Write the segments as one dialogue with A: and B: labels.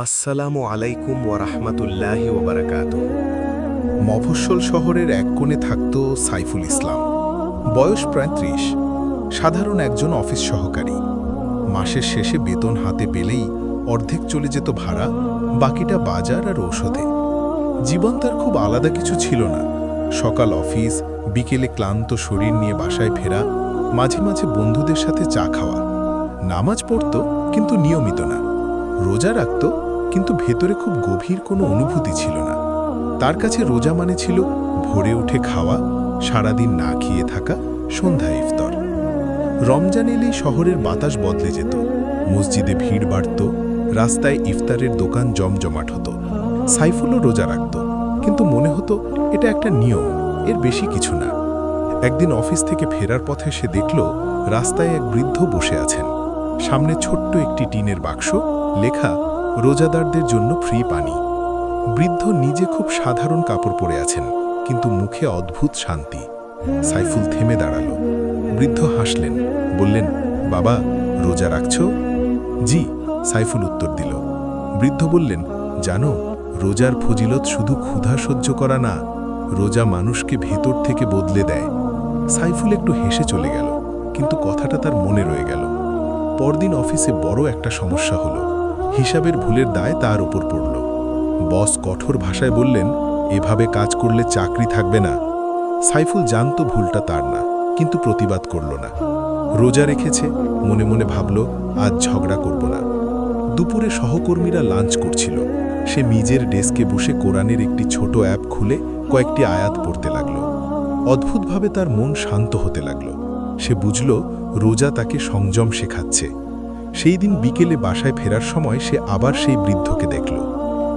A: আসসালামু আলাইকুম ওয়ারাহমাতুল্লাহি ওয়াবারাকাতুহু।
B: মফস্বল শহরের এক কোণে থাকত সাইফুল ইসলাম। বয়স প্রায় ৩০, সাধারণ একজন অফিস সহকারী। মাসের শেষে বেতন হাতে পেলেই অর্ধেক চলে যেত ভাড়া, বাকিটা বাজার আর ঔষধে। জীবন তার খুব আলাদা কিছু ছিল না। সকাল অফিস, বিকেলে ক্লান্ত শরীর নিয়ে বাসায় ফেরা, মাঝে মাঝে বন্ধুদের সাথে চা খাওয়া। নামাজ পড়ত কিন্তু নিয়মিত না, রোজা রাখত কিন্তু ভেতরে খুব গভীর কোনো অনুভূতি ছিল না। তার কাছে রোজা মানে ছিল ভোরে উঠে খাওয়া, সারাদিন না খেয়ে থাকা, সন্ধ্যা ইফতার। রমজান এলেই শহরের বাতাস বদলে যেত, মসজিদে ভিড় বাড়ত, রাস্তায় ইফতারের দোকান জমজমাট হতো। সাইফুলও রোজা রাখত, কিন্তু মনে হতো এটা একটা নিয়ম, এর বেশি কিছু না। একদিন অফিস থেকে ফেরার পথে সে দেখল রাস্তায় এক বৃদ্ধ বসে আছেন। সামনে ছোট্ট একটি টিনের বাক্স, লেখা রোজাদারদের জন্য ফ্রি পানি। বৃদ্ধ নিজে খুব সাধারণ কাপড় পরে আছেন, কিন্তু মুখে অদ্ভুত শান্তি। সাইফুল থেমে দাঁড়াল। বৃদ্ধ হাসলেন, বললেন, বাবা, রোজা রাখছ? জি, সাইফুল উত্তর দিল। বৃদ্ধ বললেন, জানো, রোজার ফজিলত শুধু ক্ষুধা সহ্য করা না, রোজা মানুষকে ভেতর থেকে বদলে দেয়। সাইফুল একটু হেসে চলে গেল, কিন্তু কথাটা তার মনে রয়ে গেল। পরদিন অফিসে বড় একটা সমস্যা হলো। হিসাবের ভুলের দায় তার উপর পড়ল। বস কঠোর ভাষায় বললেন, এভাবে কাজ করলে চাকরি থাকবে না। সাইফুল জানত ভুলটা তার না, কিন্তু প্রতিবাদ করল না। রোজা রেখেছে, মনে মনে ভাবল, আজ ঝগড়া করব না। দুপুরে সহকর্মীরা লাঞ্চ করছিল। সে নিজের ডেস্কে বসে কোরআনের একটি ছোট অ্যাপ খুলে কয়েকটি আয়াত পড়তে লাগল। অদ্ভুতভাবে তার মন শান্ত হতে লাগল। সে বুঝল রোজা তাকে সংযম শেখাচ্ছে। সেই দিন বিকেলে বাসায় ফেরার সময় সে আবার সেই বৃদ্ধকে দেখল।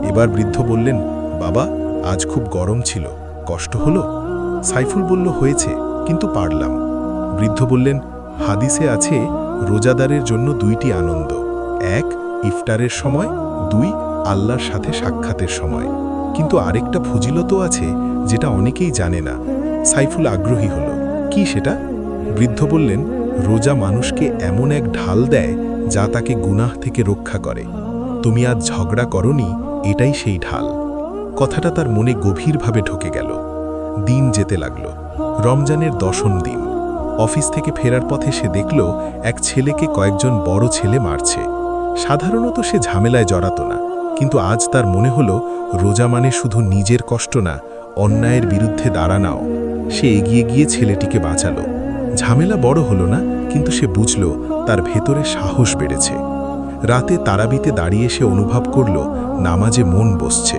B: এবার বৃদ্ধ বললেন, বাবা, আজ খুব গরম ছিল, কষ্ট হলো? সাইফুল বলল, হয়েছে, কিন্তু পারলাম। বৃদ্ধ বললেন, হাদিসে আছে রোজাদারের জন্য দুইটি আনন্দ, এক ইফতারের সময়, দুই আল্লাহর সাথে সাক্ষাতের সময়। কিন্তু আরেকটা ফজিলতও আছে যেটা অনেকেই জানে না। সাইফুল আগ্রহী হল, কি সেটা? বৃদ্ধ বললেন, রোজা মানুষকে এমন এক ঢাল দেয় যা তাকে গুনাহ থেকে রক্ষা করে। তুমি আজ ঝগড়া করনি, এটাই সেই ঢাল। কথাটা তার মনে গভীরভাবে ঢুকে গেল। দিন যেতে লাগল। রমজানের 10ম দিন। অফিস থেকে ফেরার পথে সে দেখল এক ছেলেকে কয়েকজন বড় ছেলে মারছে। সাধারণত সে ঝামেলায় জড়াত না, কিন্তু আজ তার মনে হলো রোজা মানে শুধু নিজের কষ্ট না, অন্যায়ের বিরুদ্ধে দাঁড়ানাও। সে এগিয়ে গিয়ে ছেলেটিকে বাঁচালো। ঝামেলা বড় হলো না, কিন্তু সে বুঝল তার ভেতরে সাহস বেড়েছে। রাতে তারাবিতে দাঁড়িয়ে সে অনুভব করল নামাজে মন বসছে।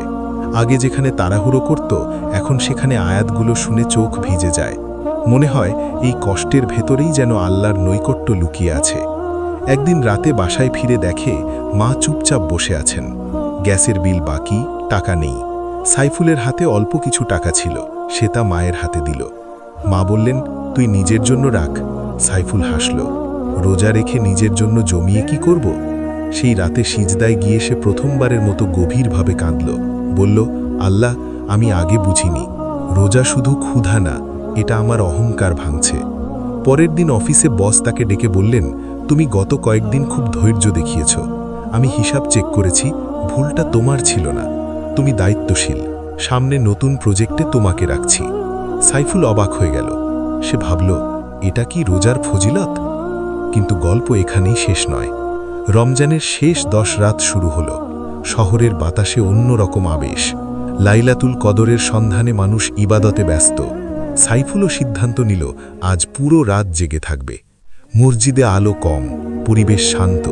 B: আগে যেখানে তাড়াহুড়ো করত, এখন সেখানে আয়াতগুলো শুনে চোখ ভিজে যায়। মনে হয় এই কষ্টের ভেতরেই যেন আল্লাহর নৈকট্য লুকিয়ে আছে। একদিন রাতে বাসায় ফিরে দেখে মা চুপচাপ বসে আছেন। গ্যাসের বিল বাকি, টাকা নেই। সাইফুলের হাতে অল্প কিছু টাকা ছিল, সে তা মায়ের হাতে দিল। মা বললেন, তুই নিজের জন্য রাখ। সাইফুল হাসল, রোজা রেখে নিজের জন্য জমিয়ে কি করব? সেই রাতে সিজদায় গিয়ে সে প্রথমবারের মতো গভীরভাবে কাঁদল। বলল, আল্লাহ, আমি আগে বুঝিনি, রোজা শুধু ক্ষুধা না, এটা আমার অহংকার ভাঙছে। পরের দিন অফিসে বস তাকে ডেকে বললেন, তুমি গত কয়েকদিন খুব ধৈর্য দেখিয়েছ। আমি হিসাব চেক করেছি, ভুলটা তোমার ছিল না। তুমি দায়িত্বশীল, সামনে নতুন প্রজেক্টে তোমাকে রাখছি। সাইফুল অবাক হয়ে গেল। সে ভাবল, এটা কি রোজার ফজিলত? কিন্তু গল্প এখানেই শেষ নয়। রমজানের শেষ 10 রাত শুরু হল। শহরের বাতাসে অন্যরকম আবেশ। লাইলাতুল কদরের সন্ধানে মানুষ ইবাদতে ব্যস্ত। সাইফুলও সিদ্ধান্ত নিল আজ পুরো রাত জেগে থাকবে। মসজিদে আলো কম, পরিবেশ শান্ত।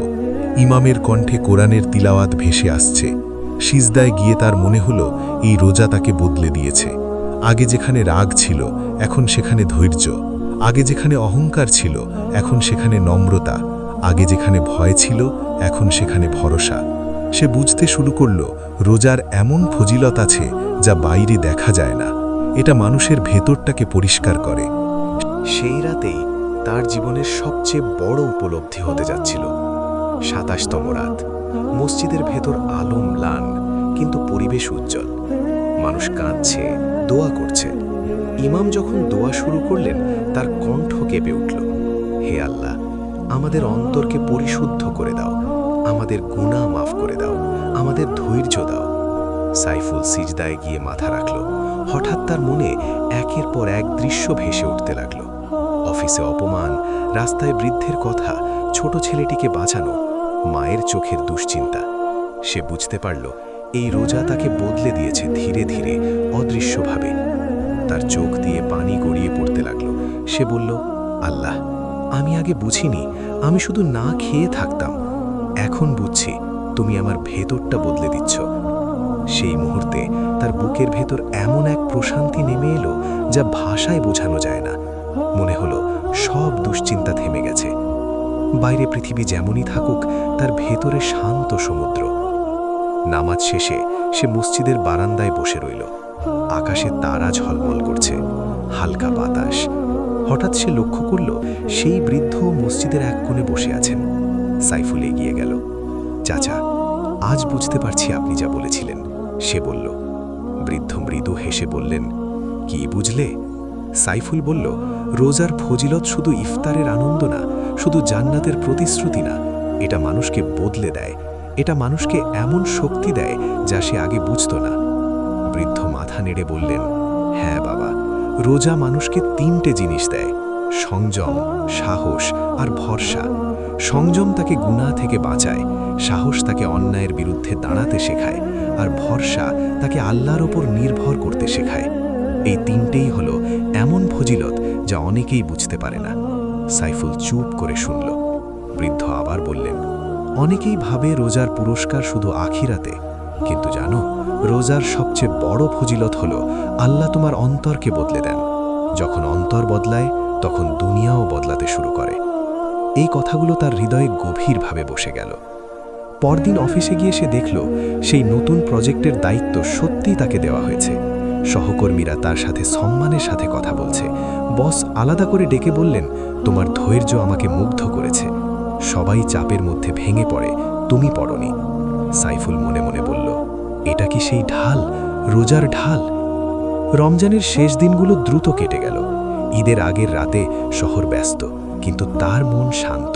B: ইমামের কণ্ঠে কোরআনের তিলাওয়াত ভেসে আসছে। সিজদায় গিয়ে তার মনে হল এই রোজা তাকে বদলে দিয়েছে। আগে যেখানে রাগ ছিল, এখন সেখানে ধৈর্য। আগে যেখানে অহংকার ছিল, এখন সেখানে নম্রতা। আগে যেখানে ভয় ছিল, এখন সেখানে ভরসা। সে বুঝতে শুরু করল রোজার এমন ফজিলত আছে যা বাইরে দেখা যায় না। এটা মানুষের ভেতরটাকে পরিষ্কার করে।
A: সেই রাতেই তার জীবনের সবচেয়ে বড় উপলব্ধি হতে যাচ্ছিল। 27তম রাত। মসজিদের ভেতর আলো ম্লান, কিন্তু পরিবেশ উজ্জ্বল। মানুষ কাঁদছে, দোয়া করছে। ইমাম যখন দোয়া শুরু করলেন, তার কণ্ঠ কেঁপে উঠল, হে আল্লাহ, আমাদের অন্তরকে পরিশুদ্ধ করে দাও, আমাদের গুনাহ মাফ করে দাও, আমাদের ধৈর্য দাও। সাইফুল সিজদায় গিয়ে মাথা রাখল। হঠাৎ তার মনে একের পর এক দৃশ্য ভেসে উঠতে লাগল। অফিসে অপমান, রাস্তায় বৃদ্ধের কথা, ছোট ছেলেটিকে বাঁচানো, মায়ের চোখের দুশ্চিন্তা। সে বুঝতে পারল এই রোজা তাকে বদলে দিয়েছে ধীরে ধীরে, অদৃশ্যভাবে। তার চোখ দিয়ে পানি গড়িয়ে পড়তে লাগল। সে বলল, আল্লাহ, আমি আগে বুঝিনি, আমি শুধু না খেয়ে থাকতাম। এখন বুঝছি তুমি আমার ভেতরটা বদলে দিচ্ছ। সেই মুহূর্তে তার বুকের ভেতর এমন এক প্রশান্তি নেমে এলো যা ভাষায় বোঝানো যায় না। মনে হলো সব দুশ্চিন্তা থেমে গেছে। বাইরে পৃথিবী যেমনই থাকুক, তার ভেতরে শান্ত সমুদ্র। নামাজ শেষে সে মসজিদের বারান্দায় বসে রইল। আকাশে তারা ঝলমল করছে, হালকা বাতাস। হঠাৎ সে লক্ষ্য করল সেই বৃদ্ধ মসজিদের এক কোণে বসে আছেন। সাইফুল এগিয়ে গেল। চাচা, আজ বুঝতে পারছি আপনি যা বলেছিলেন, সে বলল। বৃদ্ধ মৃদু হেসে বললেন, কি বুঝলে? সাইফুল বলল, রোজার ফজিলত শুধু ইফতারের আনন্দ না, শুধু জান্নাতের প্রতিশ্রুতি না, এটা মানুষকে বদলে দেয়। এটা মানুষকে এমন শক্তি দেয় যা সে আগে বুঝত না। বৃদ্ধ মাথা নেড়ে বললেন, হ্যাঁ বাবা, রোজা মানুষকে 3টে জিনিস দেয়: সংযম, সাহস আর ভরসা। সংযম তাকে গুনাহ থেকে বাঁচায়, সাহস তাকে অন্যায়ের বিরুদ্ধে দাঁড়াতে শেখায়, আর ভরসা তাকে আল্লাহর ওপর নির্ভর করতে শেখায়। এই 3টেই হলো এমন ফজিলত যা অনেকেই বুঝতে পারে না। সাইফুল চুপ করে শুনল। বৃদ্ধ আবার বললেন, অনেকেই ভাবে রোজার পুরস্কার শুধু আখিরাতে, কিন্তু জানো, রোজার সবচেয়ে বড় ফজিলত হলো আল্লাহ তোমার অন্তরকে বদলে দেন। যখন অন্তর বদলায়, তখন দুনিয়াও বদলাতে শুরু করে। এই কথাগুলো তার হৃদয়ে গভীরভাবে বসে গেল। পরদিন অফিসে গিয়ে সে দেখল সেই নতুন প্রজেক্টের দায়িত্ব সত্যিই তাকে দেওয়া হয়েছে। সহকর্মীরা তার সাথে সম্মানের সাথে কথা বলছে। বস আলাদা করে ডেকে বললেন, তোমার ধৈর্য আমাকে মুগ্ধ করেছে। সবাই চাপের মধ্যে ভেঙে পড়ে, তুমি পড়নি। সাইফুল মনে মনে বলল, এটা কি সেই ঢাল, রোজার ঢাল? রমজানের শেষ দিনগুলো দ্রুত কেটে গেল। ঈদের আগের রাতে শহর ব্যস্ত, কিন্তু তার মন শান্ত।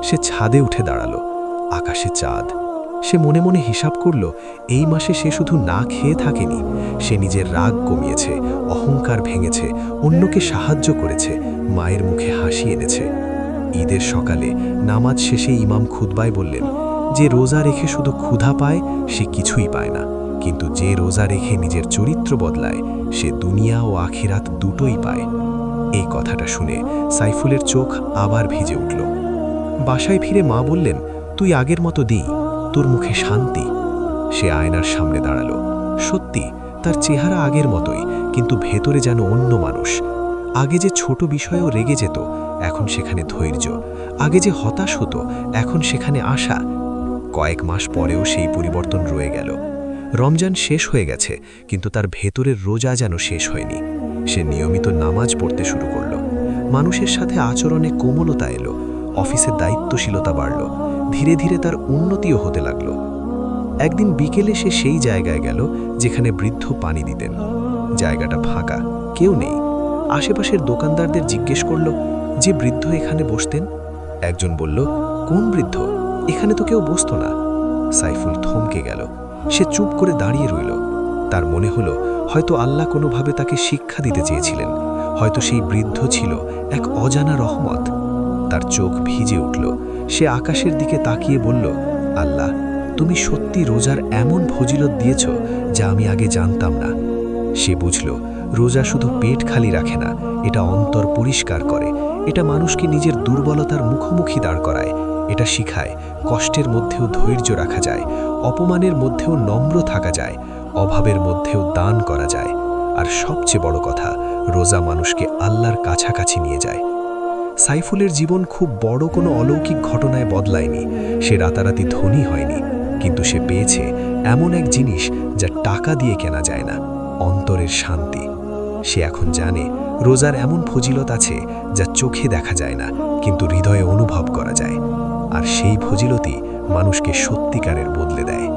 A: সে ছাদে উঠে দাঁড়ালো। আকাশে চাঁদ। সে মনে মনে হিসাব করল, এই মাসে সে শুধু না খেয়ে থাকেনি, সে নিজের রাগ কমিয়েছে, অহংকার ভেঙেছে, অন্যকে সাহায্য করেছে, মায়ের মুখে হাসি এনেছে। ঈদের সকালে নামাজ শেষে ইমাম খুতবায় বললেন, যে রোজা রেখে শুধু ক্ষুধা পায় সে কিছুই পায় না, কিন্তু যে রোজা রেখে নিজের চরিত্র বদলায় সে দুনিয়া ও আখিরাত দুটোই পায়। এই কথাটা শুনে সাইফুলের চোখ আবার ভিজে উঠল। বাসায় ফিরে মা বললেন, তুই আগের মতো দিই, তোর মুখে শান্তি। সে আয়নার সামনে দাঁড়ালো। সত্যি, তার চেহারা আগের মতোই, কিন্তু ভেতরে যেন অন্য মানুষ। আগে যে ছোট বিষয়েও রেগে যেত, এখন সেখানে ধৈর্য। আগে যে হতাশ হতো, এখন সেখানে আশা। কয়েক মাস পরেও সেই পরিবর্তন রয়ে গেল। রমজান শেষ হয়ে গেছে, কিন্তু তার ভেতরের রোজা যেন শেষ হয়নি। সে নিয়মিত নামাজ পড়তে শুরু করল। মানুষের সাথে আচরণে কোমলতা এলো, অফিসে দায়িত্বশীলতা বাড়ল। ধীরে ধীরে তার উন্নতিও হতে লাগল। একদিন বিকেলে সে সেই জায়গায় গেল যেখানে বৃদ্ধ পানি দিতেন। জায়গাটা ফাঁকা, কেউ নেই। আশেপাশের দোকানদারদের জিজ্ঞেস করল, যে বৃদ্ধ এখানে বসতেন? একজন বলল, কোন বৃদ্ধ? এখানে তো কেউ বসতো না। সাইফুল থমকে গেল। সে চুপ করে দাঁড়িয়ে রইল। তার মনে হলো হয়তো আল্লাহ কোনোভাবে তাকে শিক্ষা দিতে চেয়েছিলেন। হয়তো সেই বৃদ্ধ ছিল এক অজানা রহমত। তার চোখ ভিজে উঠল। সে আকাশের দিকে তাকিয়ে বলল, আল্লাহ, তুমি সত্যি রোজার এমন ফজিলত দিয়েছ যা আমি আগে জানতাম না। সে বুঝল, রোজা শুধু পেট খালি রাখে না, এটা অন্তর পরিষ্কার করে। এটা মানুষকে নিজের দুর্বলতার মুখোমুখি দাঁড় করায়। এটা শিখায় কষ্টের মধ্যেও ধৈর্য রাখা যায়, অপমানের মধ্যেও নম্র থাকা যায়, অভাবের মধ্যেও দান করা যায়। আর সবচেয়ে বড় কথা, রোজা মানুষকে আল্লাহর কাছাকাছি নিয়ে যায়। সাইফুলের জীবন খুব বড় কোনো অলৌকিক ঘটনায় বদলায়নি। সে রাতারাতি ধনী হয়নি, কিন্তু সে পেয়েছে এমন এক জিনিস যা টাকা দিয়ে কেনা যায় না, অন্তরের শান্তি। সে এখন জানে রোজার এমন ফজিলত আছে যা চোখে দেখা যায় না, কিন্তু হৃদয়ে অনুভব করা যায়। আর সেই ফজিলতই মানুষকে সত্যিকারের বদলে দেয়।